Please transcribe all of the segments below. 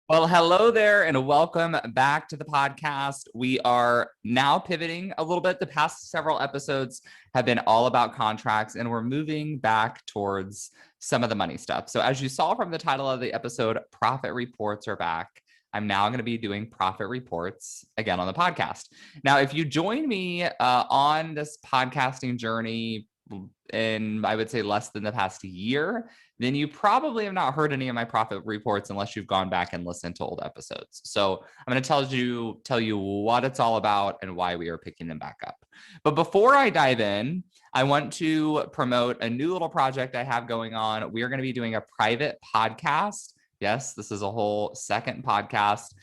Well, hello there and welcome back to the podcast. We are now pivoting a little bit. The past several episodes have been all about contracts, and we're moving back towards some of the money stuff. So as you saw from the title of the episode, profit reports are back. I'm now going to be doing profit reports again on the podcast. Now, if you join me on this podcasting journey in, I would say, less than the past year, then you probably have not heard any of my profit reports unless you've gone back and listened to old episodes. So I'm going to tell you what it's all about and why we are picking them back up. But before I dive in, I want to promote a new little project I have going on. We are going to be doing a private podcast. Yes, this is a whole second podcast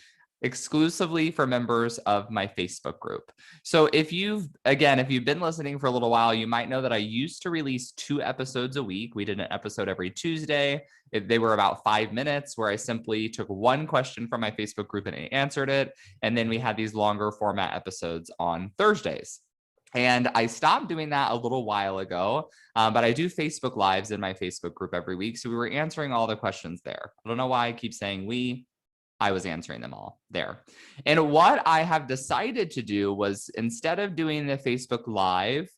exclusively for members of my Facebook group. So if you've been listening for a little while, you might know that I used to release 2 episodes a week. We did an episode every Tuesday. They were about 5 minutes where I simply took one question from my Facebook group and I answered it. And then we had these longer format episodes on Thursdays. And I stopped doing that a little while ago, but I do Facebook Lives in my Facebook group every week. So we were answering all the questions there. I don't know why I keep saying we. I was answering them all there. And what I have decided to do was, instead of doing the Facebook Live,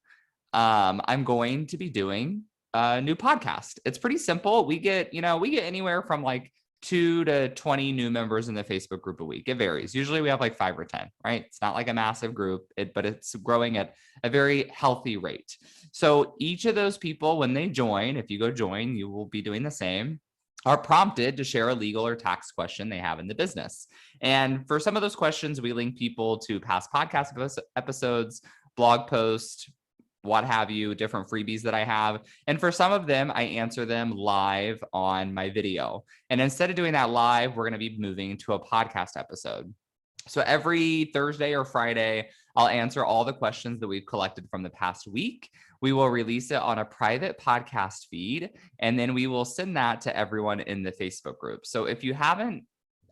I'm going to be doing a new podcast. It's pretty simple. We get anywhere from like 2 to 20 new members in the Facebook group a week. It varies. Usually we have like 5 or 10, right? It's not like a massive group, but it's growing at a very healthy rate. So each of those people, when they join, if you go join, you will be doing the same, are prompted to share a legal or tax question they have in the business. And for some of those questions, we link people to past podcast episodes, blog posts, what have you, different freebies that I have. And for some of them, I answer them live on my video. And instead of doing that live, we're going to be moving to a podcast episode. So every Thursday or Friday, I'll answer all the questions that we've collected from the past week. We will release it on a private podcast feed, and then we will send that to everyone in the Facebook group. So if you haven't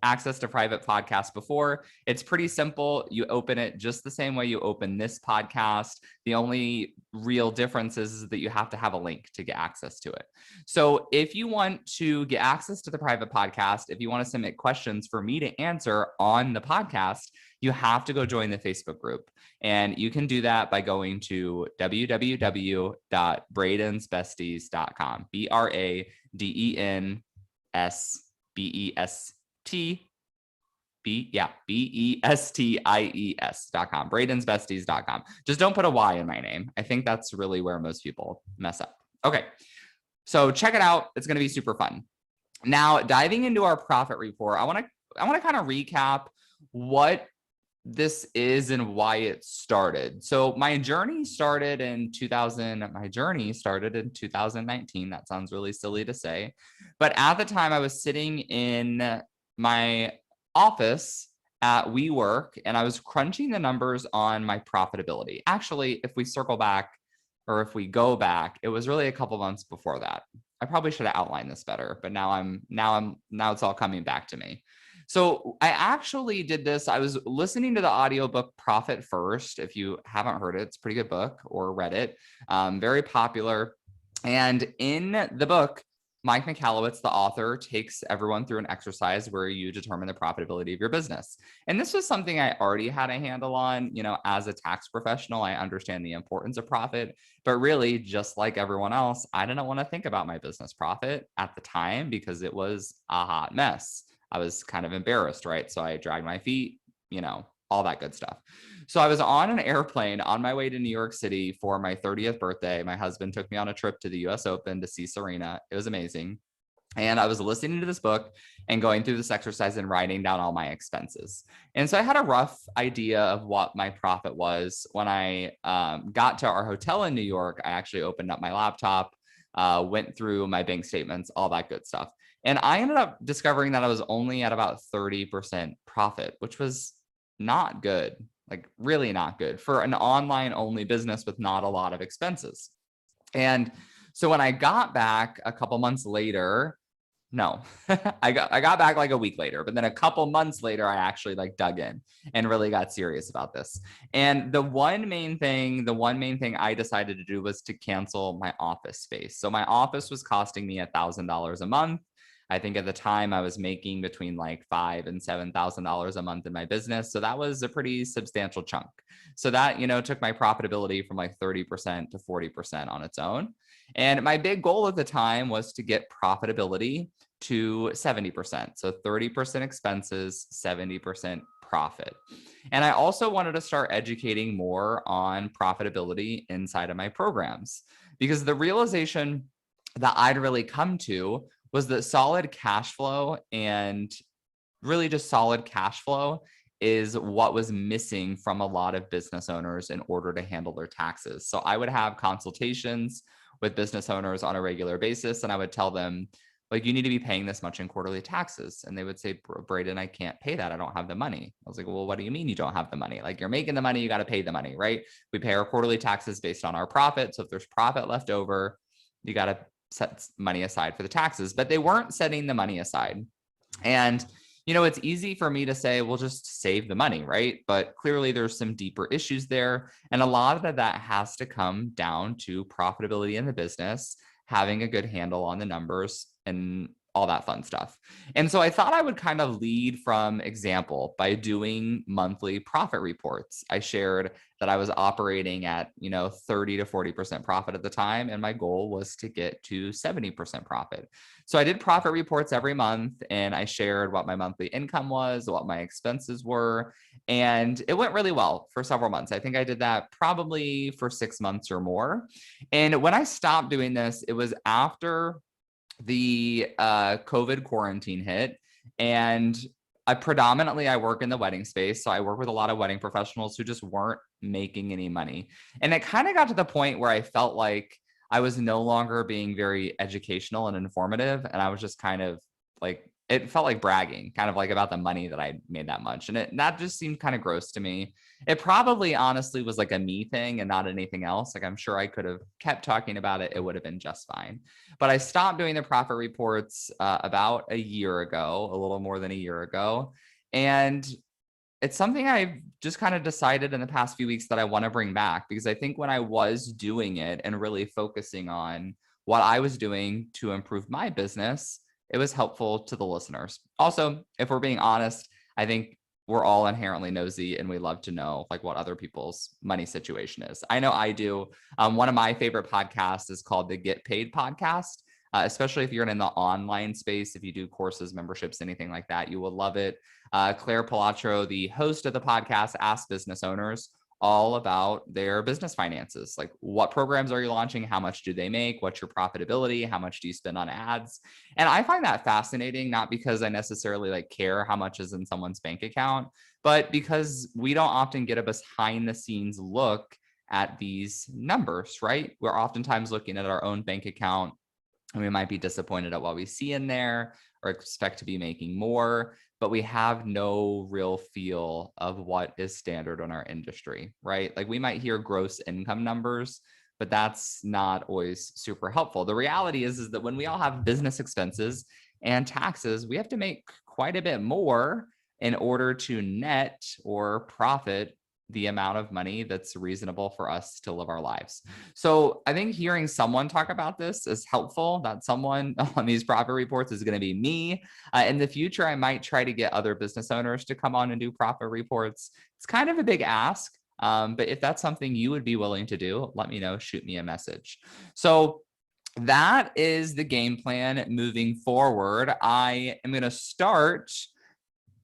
accessed a private podcast before, it's pretty simple. You open it just the same way you open this podcast. The only real difference is that you have to have a link to get access to it. So if you want to get access to the private podcast, if you want to submit questions for me to answer on the podcast, you have to go join the Facebook group. And you can do that by going to www.bradensbesties.com, BradensBesties.com, BradensBesties.com. Just don't put a Y in my name. I think that's really where most people mess up. Okay, so check it out. It's going to be super fun. Now, diving into our profit report, I want to kind of recap what this is and why it started. So my journey started in 2019. That sounds really silly to say, but at the time I was sitting in my office at WeWork and I was crunching the numbers on my profitability. Actually, if we circle back, or if we go back, it was really a couple months before that. I probably should have outlined this better, but now it's all coming back to me. So I actually did this. I was listening to the audiobook Profit First. If you haven't heard it, it's a pretty good book, or read it. Very popular. And in the book, Mike Michalowicz, the author, takes everyone through an exercise where you determine the profitability of your business. And this was something I already had a handle on. As a tax professional, I understand the importance of profit, but really, just like everyone else, I didn't want to think about my business profit at the time because it was a hot mess. I was kind of embarrassed, right? So I dragged my feet, all that good stuff. So I was on an airplane on my way to New York City for my 30th birthday. My husband took me on a trip to the US Open to see Serena. It was amazing. And I was listening to this book and going through this exercise and writing down all my expenses. And so I had a rough idea of what my profit was. When I got to our hotel in New York, I actually opened up my laptop, went through my bank statements, all that good stuff. And I ended up discovering that I was only at about 30% profit, which was not good, like really not good for an online only business with not a lot of expenses. And so when I got back a couple months later, I got back like a week later, but then a couple months later, I actually dug in and really got serious about this. And the one main thing I decided to do was to cancel my office space. So my office was costing me $1,000 a month. I think at the time I was making between like $5,000 and $7,000 a month in my business. So that was a pretty substantial chunk. So that, took my profitability from like 30% to 40% on its own. And my big goal at the time was to get profitability to 70%. So 30% expenses, 70% profit. And I also wanted to start educating more on profitability inside of my programs, because the realization that I'd really come to was that solid cash flow, and really just solid cash flow, is what was missing from a lot of business owners in order to handle their taxes. So I would have consultations with business owners on a regular basis, and I would tell them, like, you need to be paying this much in quarterly taxes. And they would say, Braden, I can't pay that. I don't have the money. I was like, well, what do you mean you don't have the money? Like, you're making the money, you got to pay the money, right? We pay our quarterly taxes based on our profit. So if there's profit left over, you got to set money aside for the taxes. But they weren't setting the money aside. And it's easy for me to say, well, just save the money, right? But clearly there's some deeper issues there. And a lot of that has to come down to profitability in the business, having a good handle on the numbers, and all that fun stuff. And so I thought I would kind of lead from example by doing monthly profit reports. I shared that I was operating at, 30 to 40% profit at the time. And my goal was to get to 70% profit. So I did profit reports every month, and I shared what my monthly income was, what my expenses were. And it went really well for several months. I think I did that probably for 6 months or more. And when I stopped doing this, it was after the COVID quarantine hit. And I work in the wedding space. So I work with a lot of wedding professionals who just weren't making any money. And it kind of got to the point where I felt like I was no longer being very educational and informative. And I was just kind of like, it felt like bragging, kind of like about the money that I made that much. And that just seemed kind of gross to me. It probably honestly was like a me thing and not anything else. Like, I'm sure I could have kept talking about it. It would have been just fine. But I stopped doing the profit reports about a year ago, a little more than a year ago. And it's something I've just kind of decided in the past few weeks that I want to bring back, because I think when I was doing it and really focusing on what I was doing to improve my business, it was helpful to the listeners. Also, if we're being honest, I think we're all inherently nosy and we love to know like what other people's money situation is. I know I do. One of my favorite podcasts is called the Get Paid Podcast. Especially if you're in the online space, if you do courses, memberships, anything like that, you will love it. Claire Palatra, the host of the podcast, asks business owners all about their business finances. Like, what programs are you launching? How much do they make? What's your profitability? How much do you spend on ads? And I find that fascinating, not because I necessarily like care how much is in someone's bank account, but because we don't often get a behind the scenes look at these numbers, right? We're oftentimes looking at our own bank account, and we might be disappointed at what we see in there or expect to be making more, but we have no real feel of what is standard in our industry, right? Like, we might hear gross income numbers, but that's not always super helpful. The reality is that when we all have business expenses and taxes, we have to make quite a bit more in order to net or profit the amount of money that's reasonable for us to live our lives. So I think hearing someone talk about this is helpful. That someone on these profit reports is going to be me. In the future, I might try to get other business owners to come on and do profit reports. It's kind of a big ask, but if that's something you would be willing to do, let me know, shoot me a message. So that is the game plan moving forward. I am going to start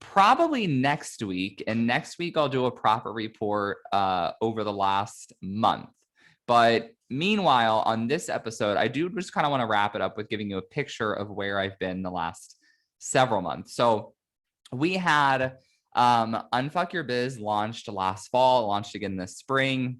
probably next week. And next week, I'll do a profit report over the last month. But meanwhile, on this episode, I do just kind of want to wrap it up with giving you a picture of where I've been the last several months. So we had Unfuck Your Biz launched last fall, launched again this spring.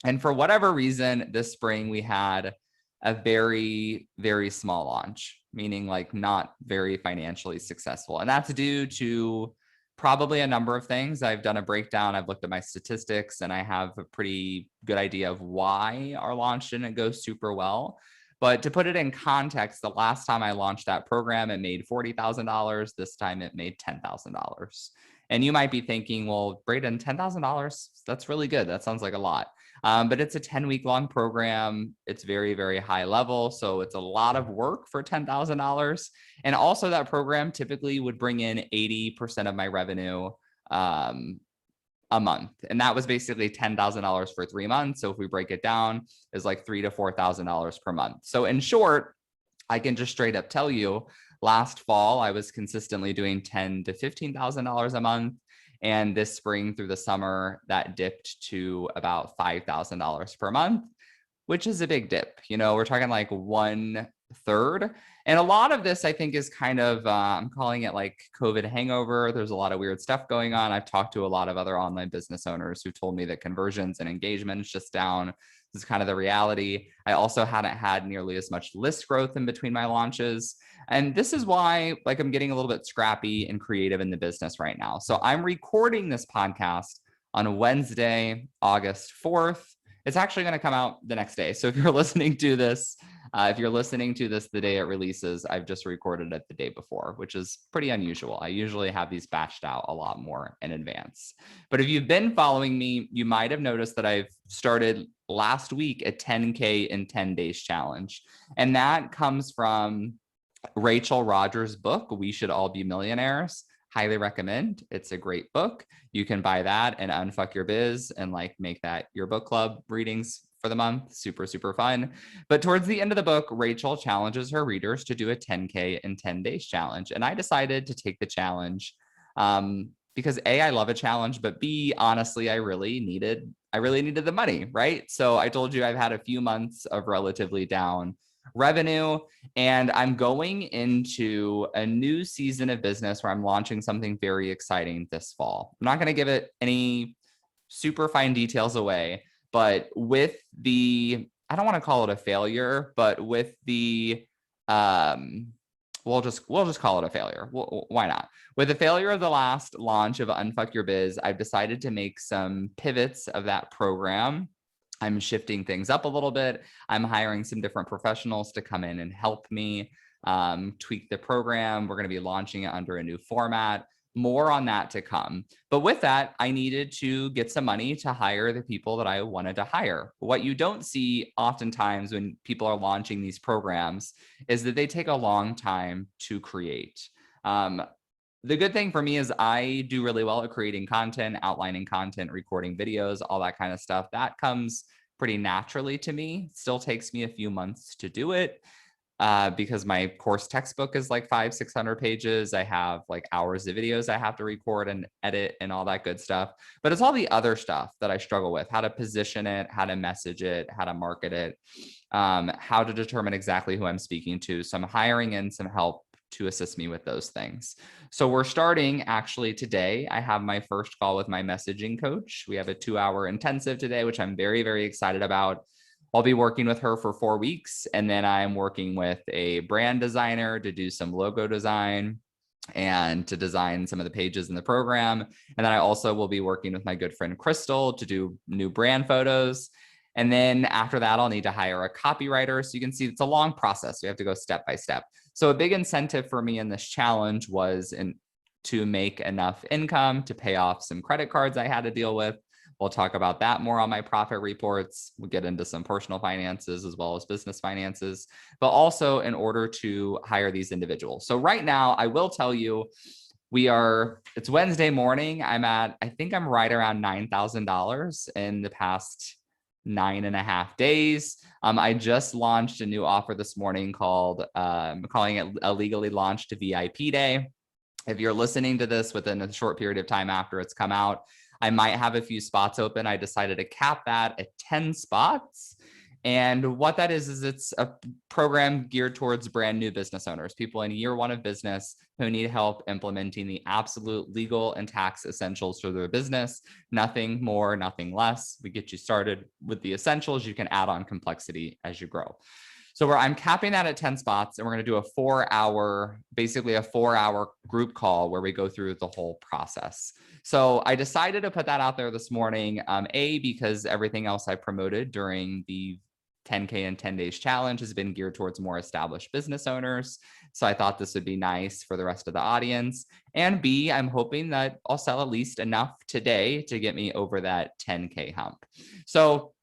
And for whatever reason, this spring, we had a very, very small launch, meaning like not very financially successful. And that's due to probably a number of things. I've done a breakdown. I've looked at my statistics, and I have a pretty good idea of why our launch didn't go super well. But to put it in context, the last time I launched that program, it made $40,000. This time it made $10,000. And you might be thinking, well, Braden, $10,000, that's really good. That sounds like a lot. But it's a 10-week long program. It's very, very high level. So it's a lot of work for $10,000. And also that program typically would bring in 80% of my revenue a month. And that was basically $10,000 for 3 months. So if we break it down, it's like $3,000 to $4,000 per month. So in short, I can just straight up tell you, last fall, I was consistently doing $10,000 to $15,000 a month. And this spring through the summer, that dipped to about $5,000 per month, which is a big dip. You know, we're talking like 1/3. And a lot of this, I think, is kind of, I'm calling it like COVID hangover. There's a lot of weird stuff going on. I've talked to a lot of other online business owners who told me that conversions and engagement is just down. This is kind of the reality. I also hadn't had nearly as much list growth in between my launches. And this is why, like, I'm getting a little bit scrappy and creative in the business right now. So I'm recording this podcast on Wednesday, August 4th. It's actually going to come out the next day. So if you're listening to this, the day it releases, I've just recorded it the day before, which is pretty unusual. I usually have these batched out a lot more in advance. But if you've been following me, you might have noticed that I've started last week a 10K in 10 days challenge. And that comes from Rachel Rodgers' book, We Should All Be Millionaires. Highly recommend. It's a great book. You can buy that and unfuck your biz and like make that your book club readings for the month. Super, super fun. But towards the end of the book, Rachel challenges her readers to do a 10K in 10 days challenge. And I decided to take the challenge because A, I love a challenge, but B, honestly, I really needed the money, right? So I told you I've had a few months of relatively down revenue, and I'm going into a new season of business where I'm launching something very exciting this fall. I'm not going to give it any super fine details away, but with the, I don't want to call it a failure, but with the, we'll just call it a failure. Why not? With the failure of the last launch of Unfuck Your Biz, I've decided to make some pivots of that program. I'm shifting things up a little bit. I'm hiring some different professionals to come in and help me tweak the program. We're going to be launching it under a new format. More on that to come. But with that, I needed to get some money to hire the people that I wanted to hire. What you don't see oftentimes when people are launching these programs is that they take a long time to create. The good thing for me is I do really well at creating content, outlining content, recording videos, all that kind of stuff. That comes pretty naturally to me. Still takes me a few months to do it because my course textbook is like 500-600 pages. I have like hours of videos I have to record and edit and all that good stuff. But it's all the other stuff that I struggle with: how to position it, how to message it, how to market it, how to determine exactly who I'm speaking to. So I'm hiring in some help to assist me with those things. So we're starting actually today. I have my first call with my messaging coach. We have a 2-hour intensive today, which I'm very, very excited about. I'll be working with her for 4 weeks. And then I'm working with a brand designer to do some logo design and to design some of the pages in the program. And then I also will be working with my good friend Crystal to do new brand photos. And then after that, I'll need to hire a copywriter. So you can see it's a long process. We have to go step by step. So a big incentive for me in this challenge was to make enough income to pay off some credit cards I had to deal with. We'll talk about that more on my profit reports. We'll get into some personal finances as well as business finances, but also in order to hire these individuals. So right now, I will tell you, it's Wednesday morning. I think I'm right around $9,000 in the past 9.5 days. I just launched a new offer this morning called, I'm calling it a legally launched VIP day. If you're listening to this within a short period of time after it's come out, I might have a few spots open. I decided to cap that at 10 spots. And what that is it's a program geared towards brand new business owners, people in year 1 of business who need help implementing the absolute legal and tax essentials for their business. Nothing more, nothing less. We get you started with the essentials. You can add on complexity as you grow. So I'm capping that at 10 spots, and we're going to do basically a 4-hour group call where we go through the whole process. So I decided to put that out there this morning, because everything else I promoted during the 10K in 10 days challenge has been geared towards more established business owners. So I thought this would be nice for the rest of the audience. And B, I'm hoping that I'll sell at least enough today to get me over that 10K hump. So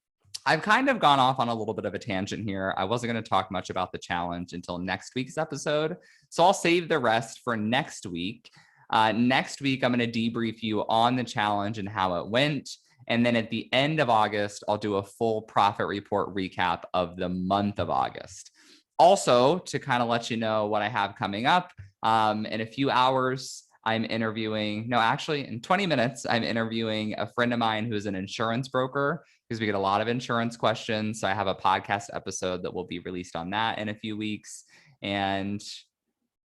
I've kind of gone off on a little bit of a tangent here. I wasn't going to talk much about the challenge until next week's episode. So I'll save the rest for next week. Next week, I'm going to debrief you on the challenge and how it went. And then at the end of August, I'll do a full profit report recap of the month of August. Also, to kind of let you know what I have coming up, in a few hours, I'm interviewing, no, actually in 20 minutes, I'm interviewing a friend of mine who's an insurance broker, because we get a lot of insurance questions. So I have a podcast episode that will be released on that in a few weeks. And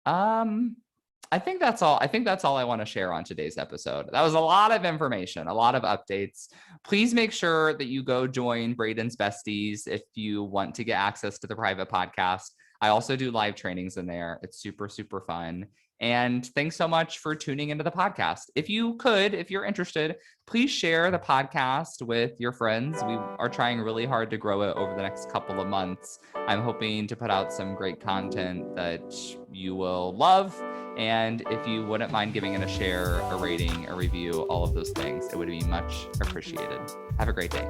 I think that's all. I think that's all I want to share on today's episode. That was a lot of information, a lot of updates. Please make sure that you go join Braden's Besties if you want to get access to the private podcast. I also do live trainings in there. It's super, super fun. And thanks so much for tuning into the podcast. If you could, if you're interested, please share the podcast with your friends. We are trying really hard to grow it over the next couple of months. I'm hoping to put out some great content that you will love. And if you wouldn't mind giving it a share, a rating, a review, all of those things, it would be much appreciated. Have a great day.